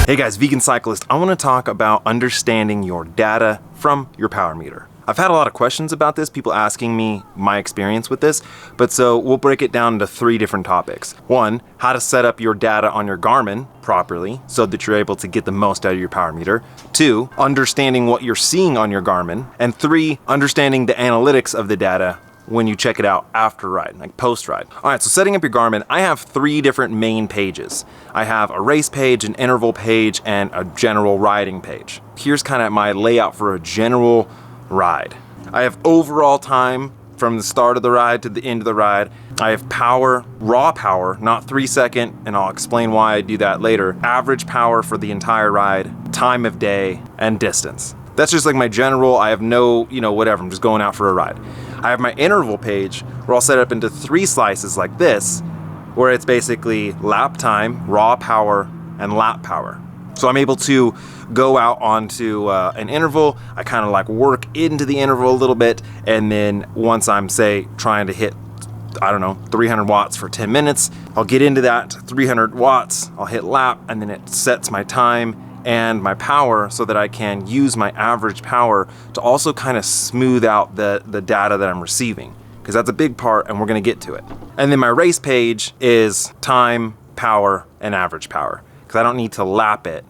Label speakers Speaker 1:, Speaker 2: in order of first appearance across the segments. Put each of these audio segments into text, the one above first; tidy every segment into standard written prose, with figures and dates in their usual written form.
Speaker 1: Hey guys, Vegan Cyclist. I want to talk about understanding your data from your power meter. I've had a lot of questions about this, people asking me my experience with this, but so we'll break it down into 3 different topics. 1, how to set up your data on your Garmin properly so that you're able to get the most out of your power meter. 2, understanding what you're seeing on your Garmin. And 3, understanding the analytics of the data when you check it out after ride, like post ride. All right, so setting up your Garmin, I have 3 different main pages. I have a race page, an interval page, and a general riding page. Here's kind of my layout for a general ride. I have overall time from the start of the ride to the end of the ride. I have power, raw power, not 3 second, and I'll explain why I do that later. Average power for the entire ride, time of day, and distance. That's just like my general, I have no, whatever, I'm just going out for a ride. I have my interval page where I'll set it up into 3 slices like this, where it's basically lap time, raw power, and lap power. So I'm able to go out onto an interval, I kind of like work into the interval a little bit, and then once I'm, say, trying to hit, 300 watts for 10 minutes, I'll get into that 300 watts, I'll hit lap, and then it sets my time and my power so that I can use my average power to also kind of smooth out the data that I'm receiving, because that's a big part and we're gonna get to it. And then my race page is time, power, and average power, because I don't need to lap it.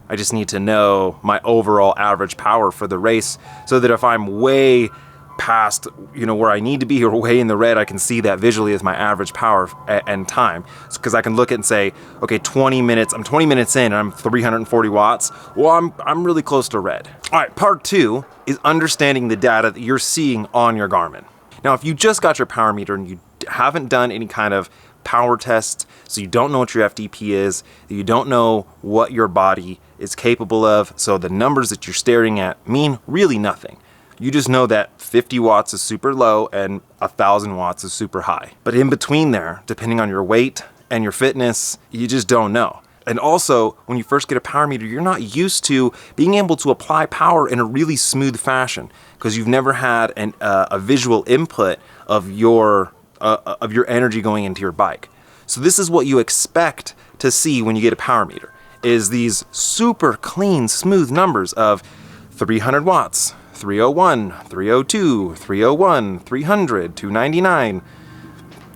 Speaker 1: I just need to know my overall average power for the race so that if I'm way past where I need to be or way in the red, I can see that visually as my average power and time, because I can look at and say, okay, 20 minutes, I'm 20 minutes in and I'm 340 watts. Well, I'm really close to red. All right, part 2 is understanding the data that you're seeing on your Garmin. Now, if you just got your power meter and you haven't done any kind of power tests, so you don't know what your FTP is, you don't know what your body is capable of, so the numbers that you're staring at mean really nothing. You just know that 50 watts is super low and 1,000 watts is super high. But in between there, depending on your weight and your fitness, you just don't know. And also, when you first get a power meter, you're not used to being able to apply power in a really smooth fashion because you've never had a visual input of your energy going into your bike. So this is what you expect to see when you get a power meter, is these super clean, smooth numbers of 300 watts, 301, 302, 301, 300, 299.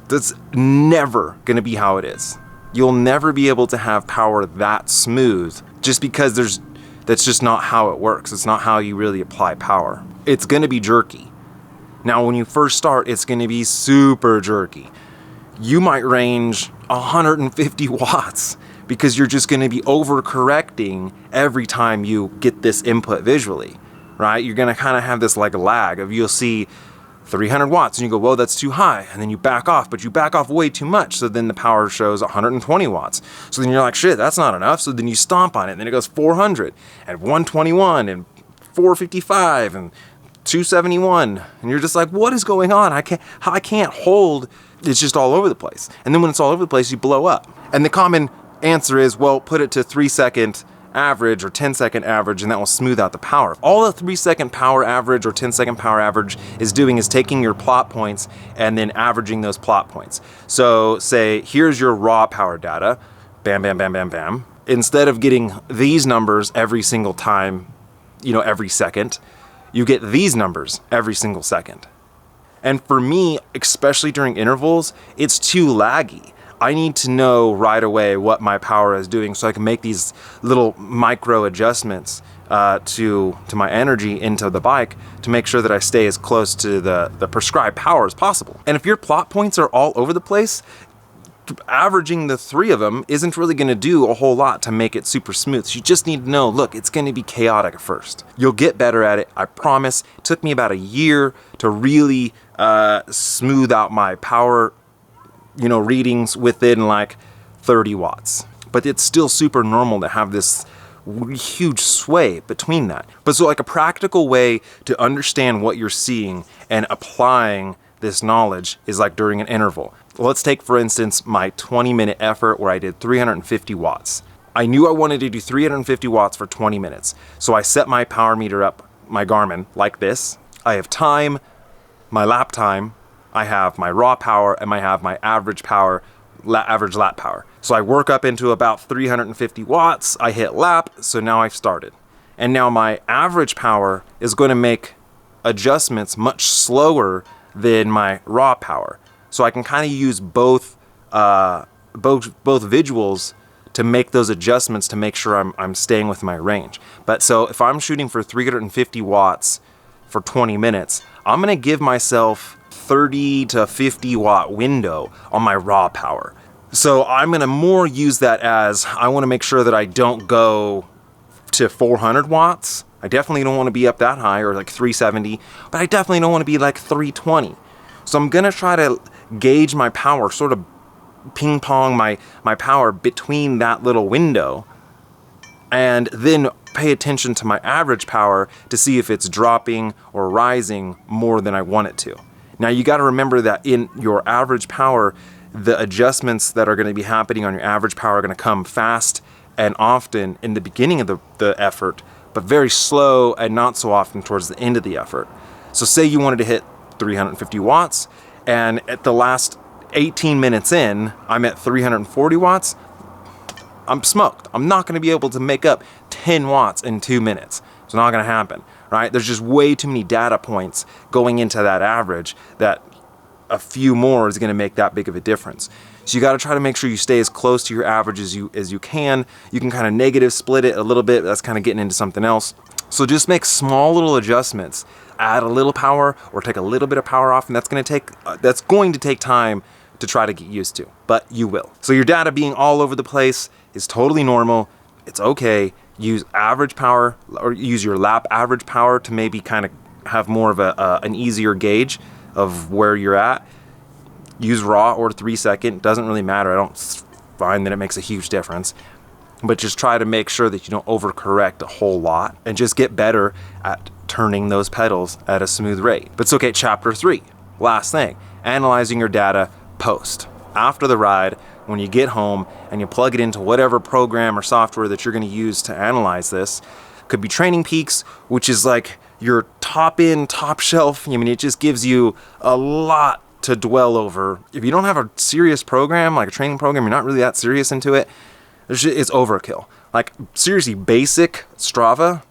Speaker 1: That's never gonna be how it is. You'll never be able to have power that smooth just because that's just not how it works. It's not how you really apply power. It's gonna be jerky. Now, when you first start, it's gonna be super jerky. You might range 150 watts because you're just gonna be overcorrecting every time you get this input visually. Right? You're gonna kind of have this like lag of, you'll see 300 watts and you go, whoa, that's too high. And then you back off, but you back off way too much. So then the power shows 120 watts. So then you're like, shit, that's not enough. So then you stomp on it and then it goes 400 and 121 and 455 and 271. And you're just like, what is going on? I can't hold. It's just all over the place. And then when it's all over the place, you blow up. And the common answer is, well, put it to 3 second average or 10-second average, and that will smooth out the power. All a 3-second power average or 10-second power average is doing is taking your plot points and then averaging those plot points. So say, here's your raw power data, bam, bam, bam, bam, bam. Instead of getting these numbers every single time, every second, you get these numbers every single second. And for me, especially during intervals, it's too laggy. I need to know right away what my power is doing so I can make these little micro adjustments to my energy into the bike to make sure that I stay as close to the prescribed power as possible. And if your plot points are all over the place, averaging the 3 of them isn't really gonna do a whole lot to make it super smooth. So you just need to know, look, it's gonna be chaotic at first. You'll get better at it, I promise. It took me about a year to really smooth out my power readings within like 30 watts. But it's still super normal to have this huge sway between that. But so like a practical way to understand what you're seeing and applying this knowledge is like during an interval. Let's take, for instance, my 20-minute effort where I did 350 watts. I knew I wanted to do 350 watts for 20 minutes. So I set my power meter up, my Garmin, like this. I have time, my lap time, I have my raw power, and I have my average power average lap power. So I work up into about 350 watts, I hit lap, so now I've started. And now my average power is going to make adjustments much slower than my raw power. So I can kind of use both visuals to make those adjustments to make sure I'm staying with my range. But so if I'm shooting for 350 watts for 20 minutes, I'm going to give myself 30 to 50 watt window on my raw power. So I'm going to more use that as I want to make sure that I don't go to 400 watts. I definitely don't want to be up that high, or like 370, but I definitely don't want to be like 320. So I'm going to try to gauge my power, sort of ping pong my power between that little window, and then pay attention to my average power to see if it's dropping or rising more than I want it to. Now you got to remember that in your average power, the adjustments that are going to be happening on your average power are going to come fast and often in the beginning of the effort, but very slow and not so often towards the end of the effort. So say you wanted to hit 350 watts, and at the last 18 minutes in, I'm at 340 watts, I'm smoked. I'm not going to be able to make up 10 watts in 2 minutes. It's not going to happen, right? There's just way too many data points going into that average that a few more is going to make that big of a difference. So you got to try to make sure you stay as close to your average as you can. You can kind of negative split it a little bit. That's kind of getting into something else. So just make small little adjustments. Add a little power or take a little bit of power off, and that's going to take time to try to get used to, but you will. So your data being all over the place is totally normal. It's okay. Use average power, or use your lap average power to maybe kind of have more of an easier gauge of where you're at. Use raw or 3 second, doesn't really matter. I don't find that it makes a huge difference, but just try to make sure that you don't overcorrect a whole lot and just get better at turning those pedals at a smooth rate. But it's okay. Chapter 3, last thing, analyzing your data post. After the ride, when you get home and you plug it into whatever program or software that you're going to use to analyze this. Could be Training Peaks, which is like your top shelf. I mean, it just gives you a lot to dwell over. If you don't have a serious program, like a training program, you're not really that serious into it, it's overkill. Like seriously, basic Strava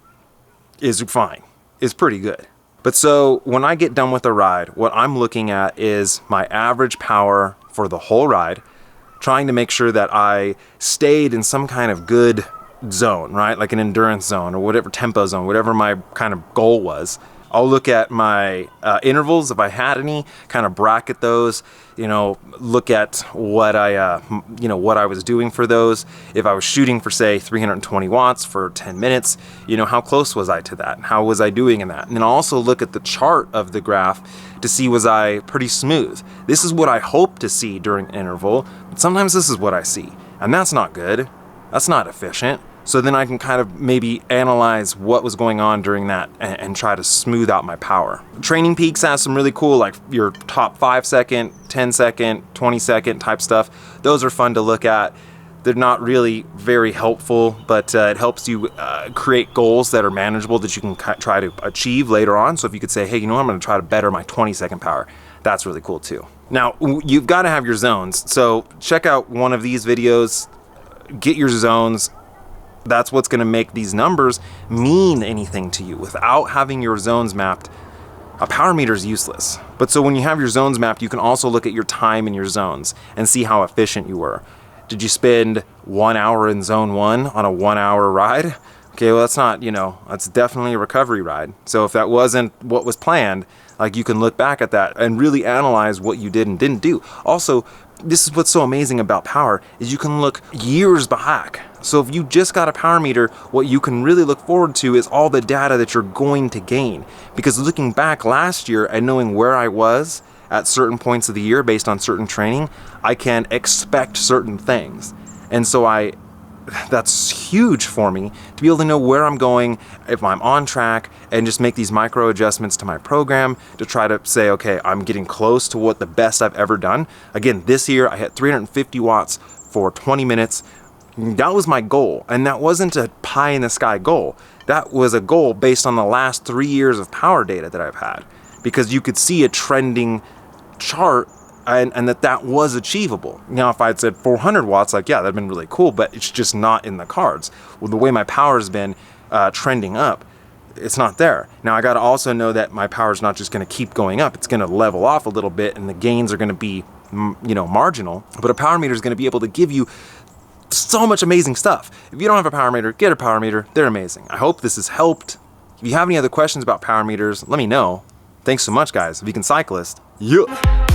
Speaker 1: is fine. It's pretty good. But so when I get done with the ride, what I'm looking at is my average power for the whole ride, trying to make sure that I stayed in some kind of good zone, right? Like an endurance zone or whatever, tempo zone, whatever my kind of goal was. I'll look at my intervals, if I had any, kind of bracket those, look at what I was doing for those. If I was shooting for, say, 320 watts for 10 minutes, how close was I to that? How was I doing in that? And then I'll also look at the chart of the graph to see, was I pretty smooth? This is what I hope to see during an interval, but sometimes this is what I see, and that's not good. That's not efficient. So then I can kind of maybe analyze what was going on during that and try to smooth out my power. Training Peaks has some really cool, like your top 5 second, 10 second, 20 second type stuff. Those are fun to look at. They're not really very helpful, but it helps you create goals that are manageable that you can try to achieve later on. So if you could say, hey, I'm going to try to better my 20 second power. That's really cool too. Now, you've got to have your zones. So check out one of these videos, get your zones. That's what's going to make these numbers mean anything to you. Without having your zones mapped, a power meter is useless. But so when you have your zones mapped, you can also look at your time in your zones and see how efficient you were. Did you spend 1 hour in zone 1 on a 1 hour ride? Okay, well, that's not, that's definitely a recovery ride. So if that wasn't what was planned, like you can look back at that and really analyze what you did and didn't do. Also, this is what's so amazing about power is you can look years back. So if you just got a power meter, what you can really look forward to is all the data that you're going to gain. Because looking back last year and knowing where I was at certain points of the year based on certain training, I can expect certain things. And so that's huge for me to be able to know where I'm going, if I'm on track, and just make these micro adjustments to my program to try to say, okay, I'm getting close to what the best I've ever done. Again, this year I hit 350 watts for 20 minutes. That was my goal, and that wasn't a pie in the sky goal. That was a goal based on the last 3 years of power data that I've had, because you could see a trending chart and that was achievable. Now, if I'd said 400 watts, like, yeah, that'd been really cool, but it's just not in the cards. Well, the way my power's been trending up, it's not there. Now, I got to also know that my power is not just going to keep going up. It's going to level off a little bit, and the gains are going to be, marginal. But a power meter is going to be able to give you so much amazing stuff. If you don't have a power meter, get a power meter. They're amazing. I hope this has helped. If you have any other questions about power meters, let me know. Thanks so much, guys. Vegan Cyclist. Yeah.